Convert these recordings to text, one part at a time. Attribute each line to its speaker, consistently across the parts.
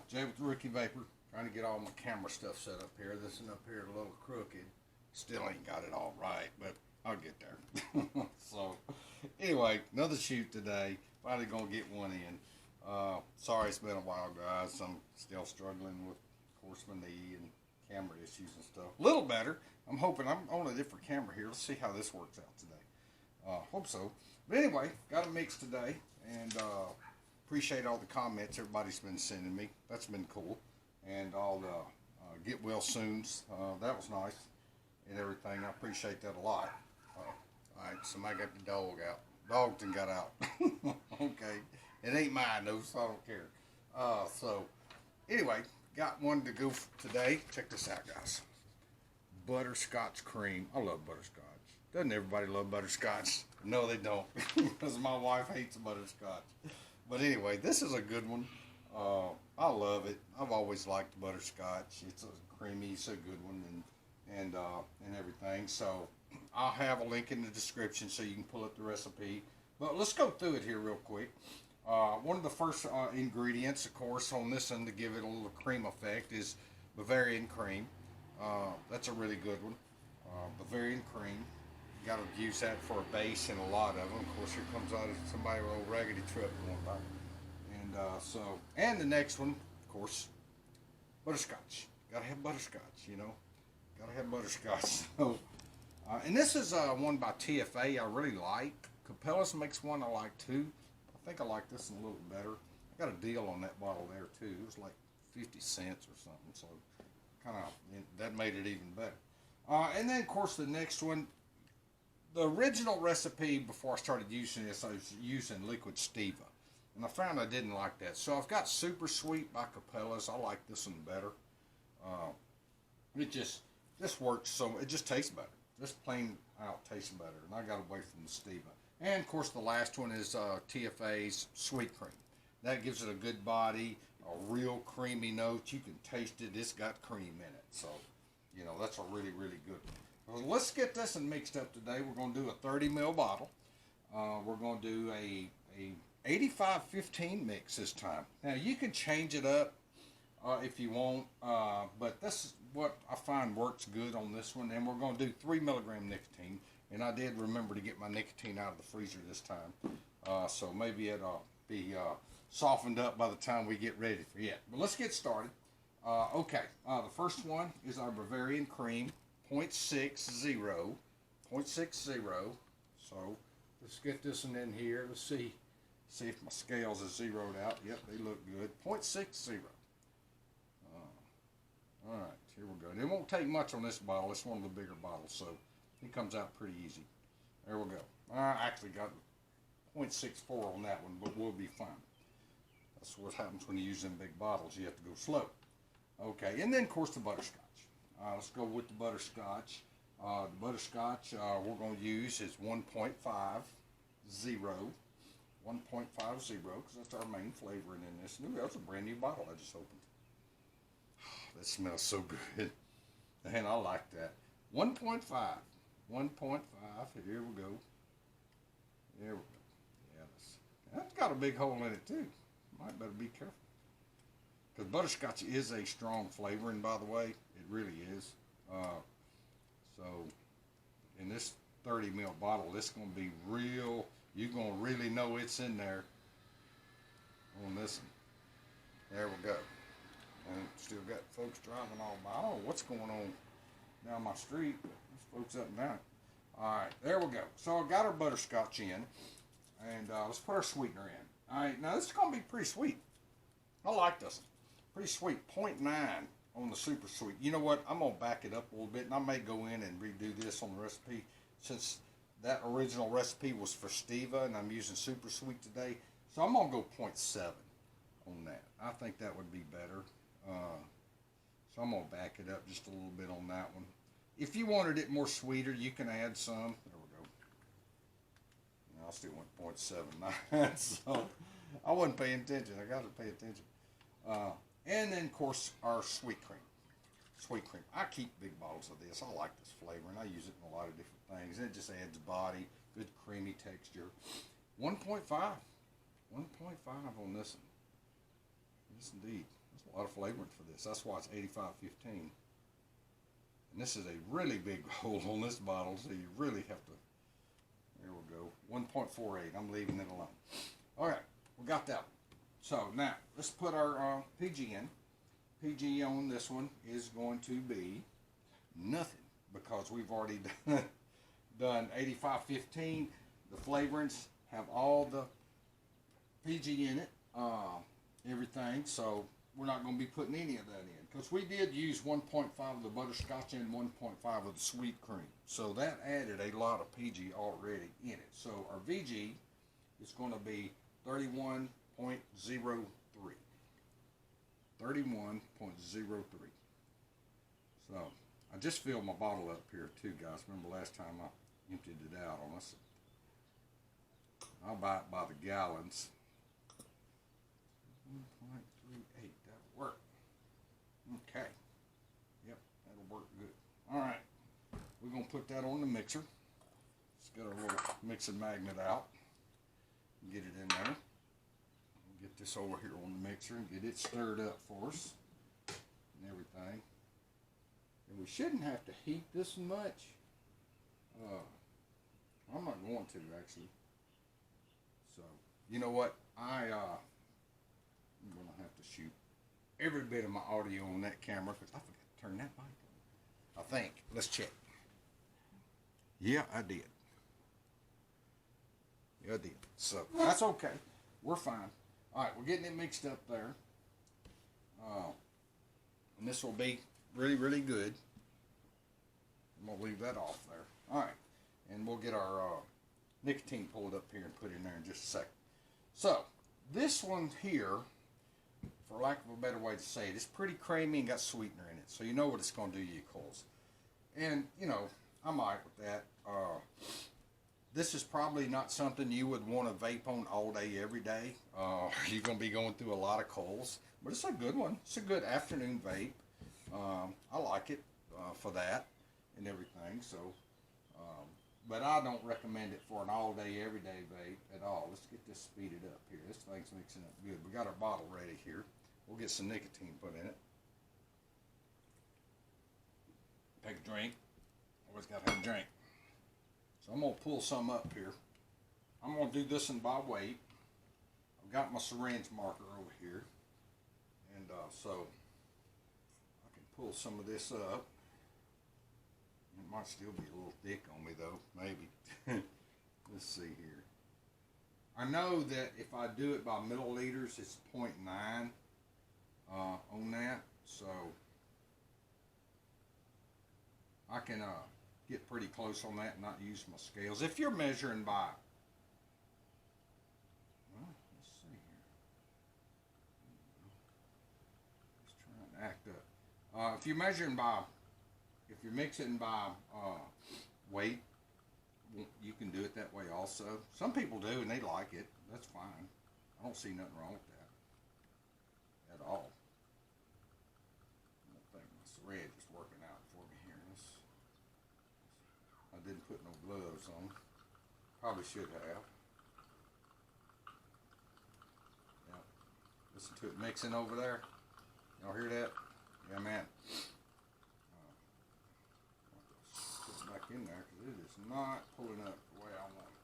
Speaker 1: Jay with the Rookie Vapor, trying to get all my camera stuff set up here. This one up here a little crooked. Still ain't got it all right, but I'll get there. So, anyway, another shoot today. Finally gonna get one in. Sorry it's been a while, guys. I'm still struggling with, of course, my knee and camera issues and stuff. A little better. I'm hoping I'm on a different camera here. Let's see how this works out today. Hope so. But anyway, got a mix today, and appreciate all the comments everybody's been sending me. That's been cool. And all the get well soons. That was nice and everything. I appreciate that a lot. Alright, somebody got the dog out. Dog done got out. Okay. It ain't mine though, so I don't care. So, anyway, got one to go today. Check this out, guys. Butterscotch cream. I love butterscotch. Doesn't everybody love butterscotch? No, they don't. Because my wife hates butterscotch. But anyway, this is a good one. I love it. I've always liked butterscotch. It's a creamy, it's a good one, and everything. So I'll have a link in the description so you can pull up the recipe. But let's go through it here real quick. One of the first ingredients, of course, on this one to give it a little cream effect is Bavarian cream. That's a really good one. Bavarian cream. Got to use that for a base in a lot of them. Of course, here comes out somebody with a old raggedy truck going by. And the next one, of course, butterscotch. Gotta have butterscotch, you know. Gotta have butterscotch. So, and this is one by TFA I really like. Cabela's makes one I like too. I think I like this one a little better. I got a deal on that bottle there too. It was like 50 cents or something. So, kind of, that made it even better. And then, of course, the next one. The original recipe before I started using this, I was using liquid stevia. And I found I didn't like that. So I've got Super Sweet by Cabela's. I like this one better. This works so, it just tastes better. Just plain out tastes better. And I got away from the stevia. And of course the last one is TFA's Sweet Cream. That gives it a good body, a real creamy note. You can taste it. It's got cream in it. So, you know, that's a really, really good one. Well, let's get this one mixed up today. We're going to do a 30 ml bottle. We're going to do a 85-15 mix this time. Now you can change it up if you want, but this is what I find works good on this one. And we're going to do 3 milligram nicotine. And I did remember to get my nicotine out of the freezer this time, so maybe it'll be softened up by the time we get ready for it. But let's get started. Okay, the first one is our Bavarian cream, 0.60, 0.60. So let's get this one in here. Let's see if my scales are zeroed out. Yep, they look good. 0.60. All right, here we go. It won't take much on this bottle. It's one of the bigger bottles, so it comes out pretty easy. There we go. I actually got 0.64 on that one, but we'll be fine. That's what happens when you use them big bottles. You have to go slow. Okay, and then, of course, the butterscotch. Let's go with the butterscotch. The butterscotch we're going to use is 1.50. 1.50, because that's our main flavoring in this. Ooh, that's a brand new bottle I just opened. That smells so good. And I like that. 1.5. 1.5. Here we go. There we go. Yeah, that's got a big hole in it too. Might better be careful. Because butterscotch is a strong flavoring, by the way. It really is. So, in this 30 ml bottle, it's going to be real. You're going to really know it's in there on this one. There we go. And still got folks driving all by. I don't know what's going on down my street, but there's folks up and down. Alright, there we go. So I got our butterscotch in. And let's put our sweetener in. Alright, now this is going to be pretty sweet. I like this. Pretty sweet. 0.9 on the super sweet. You know what? I'm going to back it up a little bit, and I may go in and redo this on the recipe since that original recipe was for stevia, and I'm using super sweet today. So I'm going to go 0.7 on that. I think that would be better. So I'm going to back it up just a little bit on that one. If you wanted it more sweeter, you can add some. There we go. No, I still went 0.79. So I wasn't paying attention. I got to pay attention. And then, of course, our sweet cream. Sweet cream. I keep big bottles of this. I like this flavor, and I use it in a lot of different things. And it just adds body, good creamy texture. 1.5. 1.5 on this one. Yes, indeed. Let's a lot of flavoring for this. That's why it's 85.15. And this is a really big hole on this bottle, so you really have to. There we go. 1.48. I'm leaving it alone. All right, we got that one. So now let's put our PG in. PG on this one is going to be nothing because we've already done 85.15. The flavorings have all the PG in it, everything. So we're not going to be putting any of that in because we did use 1.5 of the butterscotch and 1.5 of the sweet cream. So that added a lot of PG already in it. So our VG is going to be 31.03. 31.03. So I just filled my bottle up here too, guys. Remember last time I emptied it out on us. I'll buy it by the gallons. 1.38. That'll work. Okay. Yep, that'll work good. All right. We're going to put that on the mixer. Let's get our little mixing magnet out. Get it in there. Get this over here on the mixer and get it stirred up for us and everything. And we shouldn't have to heat this much. I'm not going to actually. So you know what? I'm gonna have to shoot every bit of my audio on that camera because I forgot to turn that mic on. I think. Let's check. Yeah, I did. Yeah, I did. So that's okay. We're fine. All right, we're getting it mixed up there. And this will be really, really good. I'm going to leave that off there. All right, and we'll get our nicotine pulled up here and put in there in just a second. So, this one here, for lack of a better way to say it, it's pretty creamy and got sweetener in it. So you know what it's going to do to your coals. And, you know, I'm all right with that. This is probably not something you would want to vape on all day, every day. You're going to be going through a lot of coals. But it's a good one. It's a good afternoon vape. I like it for that and everything. So, but I don't recommend it for an all-day, everyday vape at all. Let's get this speeded up here. This thing's mixing up good. We got our bottle ready here. We'll get some nicotine put in it. Take a drink. Always got to have a drink. So I'm going to pull some up here. I'm going to do this in by weight. I've got my syringe marker over here. And so I can pull some of this up. It might still be a little thick on me though, maybe. Let's see here. I know that if I do it by milliliters, it's 0.9 on that. So I can get pretty close on that and not use my scales. If you're measuring by, well, let's see here. Let's try and act up. If you're measuring by, if you're mixing by weight, you can do it that way also. Some people do and they like it. That's fine. I don't see nothing wrong with that at all. I don't think my syringe is working out for me here. I didn't put no gloves on. Probably should have. Yep. Listen to it mixing over there. Y'all hear that? Yeah, man. Put it back in there because it is not pulling up the way I want it.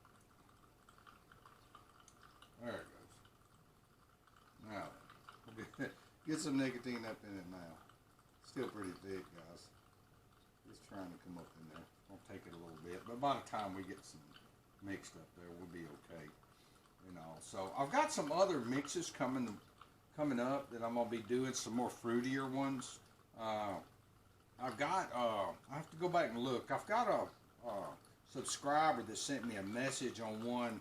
Speaker 1: There it goes. Now, we'll get some nicotine up in it now. Still pretty thick, guys. Just trying to come up in there. I'll take it a little bit, but by the time we get some mixed up there, we'll be okay. You know, so I've got some other mixes coming up that I'm gonna be doing, some more fruitier ones. I've got I have to go back and look. I've got a subscriber that sent me a message on one.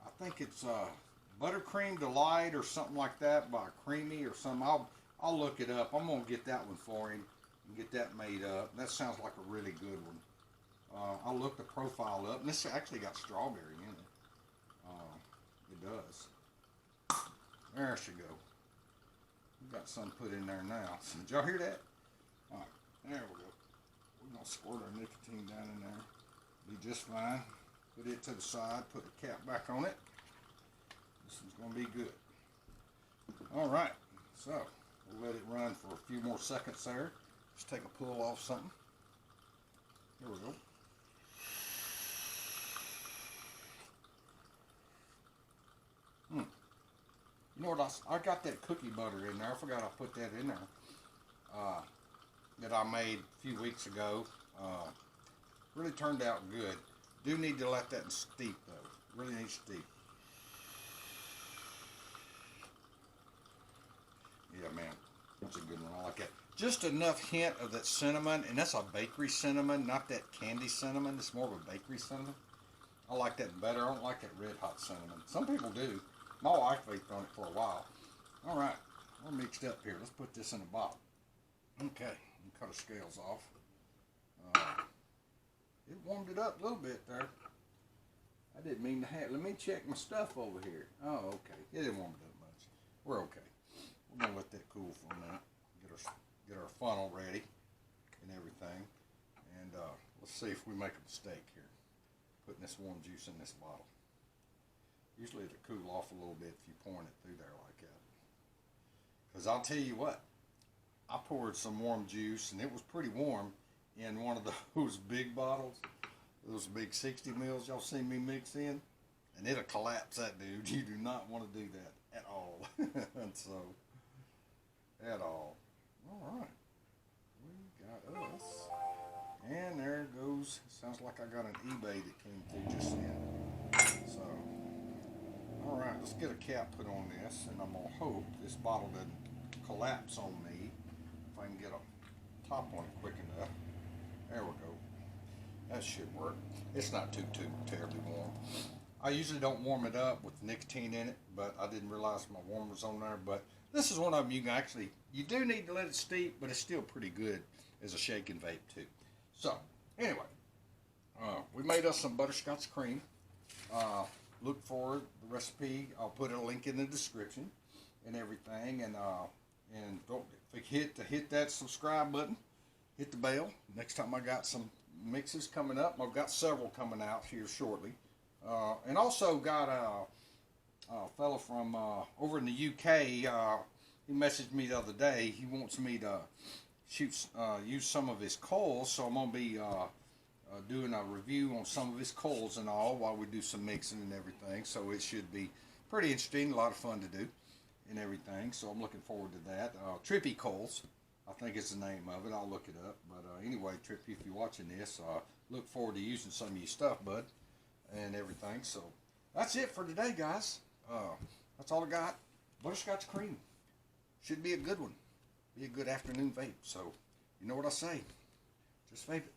Speaker 1: I think it's Buttercream Delight or something like that by Creamy or something. I'll look it up. I'm gonna get that one for him and get that made up. That sounds like a really good one. I'll look the profile up, and this actually got strawberry in it. It does. There she go. We got some put in there now. So, did y'all hear that? All right, there we go. We're gonna squirt our nicotine down in there. Be just fine. Put it to the side. Put the cap back on it. This one's gonna be good. All right. So We'll let it run for a few more seconds there. Just take a pull off something. Here we go. You know what, I got that cookie butter in there. I forgot I put that in there. That I made a few weeks ago. Really turned out good. Do need to let that steep though. Really needs to steep. Yeah, man. That's a good one. I like that. Just enough hint of that cinnamon, and that's a bakery cinnamon, not that candy cinnamon. It's more of a bakery cinnamon. I like that better. I don't like that red hot cinnamon. Some people do. My wife vaped on it for a while. All right, we're mixed up here. Let's put this in a bottle. Okay, cut the scales off. It warmed it up a little bit there. I didn't mean to have. Let me check my stuff over here. Oh, okay. It didn't warm it up much. We're okay. We're gonna let that cool for a minute. Get our funnel ready and everything. And let's see if we make a mistake here. Putting this warm juice in this bottle. Usually it'll cool off a little bit if you're pouring it through there like that. Because I'll tell you what, I poured some warm juice, and it was pretty warm, in one of those big bottles, those big 60 mils y'all seen me mix in, and it'll collapse that dude. You do not want to do that at all. And so, at all. All right, we got us. And there goes, sounds like I got an eBay that came through just then. So, all right, let's get a cap put on this, and I'm going to hope this bottle doesn't collapse on me. If I can get a top on it quick enough. There we go. That should work. It's not too terribly warm. I usually don't warm it up with nicotine in it, but I didn't realize my warmer's on there. But this is one of them you can actually, you do need to let it steep, but it's still pretty good as a shake and vape too. So, anyway, we made us some butterscotch cream. Look for the recipe. I'll put a link in the description and everything. And don't forget to hit that subscribe button. Hit the bell. Next time I got some mixes coming up. I've got several coming out here shortly. And also got a fellow from over in the UK. He messaged me the other day. He wants me to use some of his coals. So I'm going to be doing a review on some of his coals and all while we do some mixing and everything. So it should be pretty interesting, a lot of fun to do and everything. So I'm looking forward to that. Trippy Coals, I think is the name of it. I'll look it up. But anyway, Trippy, if you're watching this, look forward to using some of your stuff, bud, and everything. So that's it for today, guys. That's all I got. Butterscotch cream. Should be a good one. Be a good afternoon vape. So you know what I say. Just vape it.